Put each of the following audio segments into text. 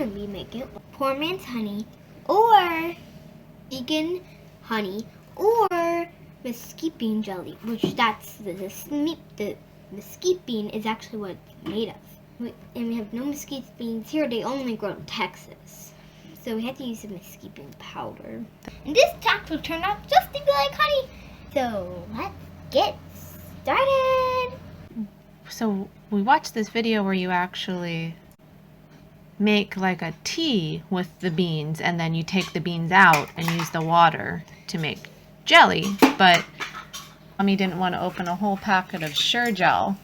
gonna be making ButterBeanz honey, or vegan honey, or mesquite bean jelly, which that's the mesquite bean is actually what it's made of. And we have no mesquite beans here. They only grow in Texas. So we had to use some mesquite bean powder. And this actually turned out just to be like honey. So let's get started. So we watched this video where you actually make like a tea with the beans, and then you take the beans out and use the water to make jelly. But Mommy didn't want to open a whole packet of Sure Gel,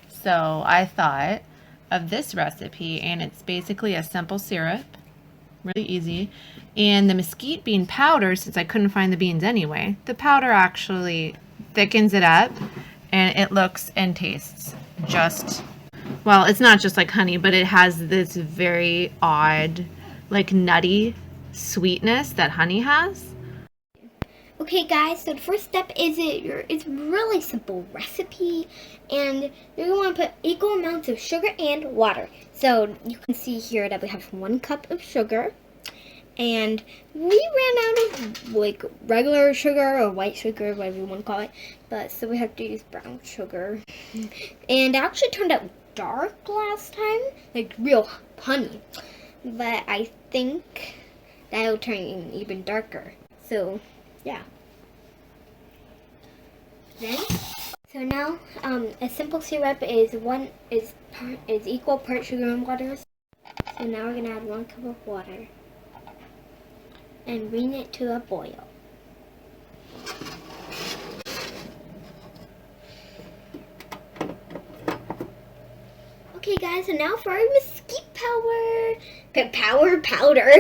so I thought of this recipe, and it's basically a simple syrup, really easy. And the mesquite bean powder, since I couldn't find the beans anyway, the powder actually thickens it up, and it looks and tastes just, well, it's not just like honey, but it has this very odd, like nutty sweetness that honey has. Okay guys, so the first step is it's really simple recipe, and you're going to put equal amounts of sugar and water. So you can see here that we have 1 cup of sugar, and we ran out of like regular sugar or white sugar, whatever you want to call it, but so we have to use brown sugar. And it actually turned out dark last time, like real honey, but I think that'll turn even darker. So yeah. Then, so now a simple syrup is equal parts sugar and water. So now we're gonna add 1 cup of water and bring it to a boil. Okay guys, so now for our mesquite powder.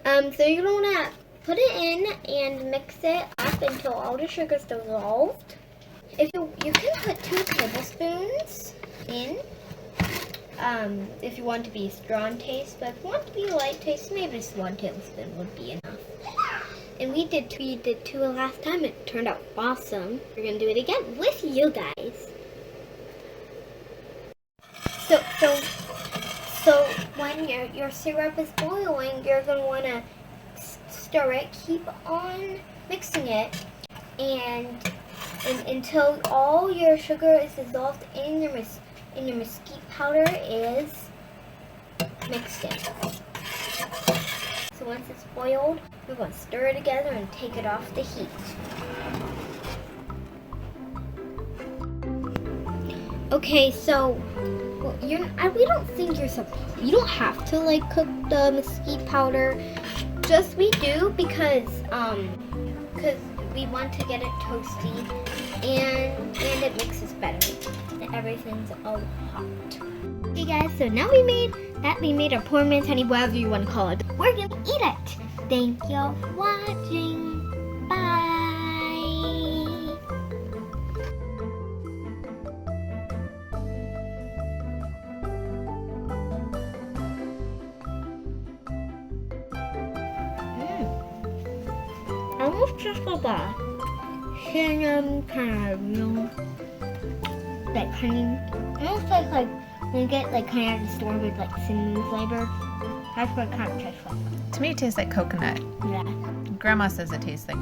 So you're gonna wanna put it in and mix it up until all the sugar's dissolved. If you can put 2 tablespoons in, if you want to be strong taste, but if you want to be light taste, maybe just 1 tablespoon would be enough. And we did 2 last time. It turned out awesome. We're gonna do it again with you guys. So when your syrup is boiling, you're gonna wanna stir it, keep on mixing it, and until all your sugar is dissolved in your mesquite powder is mixed in. So once it's boiled, we're going to stir it together and take it off the heat. Okay, so we don't think you don't have to like cook the mesquite powder. Just we do because we want to get it toasty and it mixes better. And everything's all hot. Okay guys, so now we made our ButterBeanz honey, whatever you want to call it. We're gonna eat it. Thank you for watching. Bye. Almost just like a cinnamon kind of, you know, like honey. Almost like when you get like honey at the store with like cinnamon flavor. That's what it kind of tastes like. To me, it tastes like coconut. Yeah. Grandma says it tastes like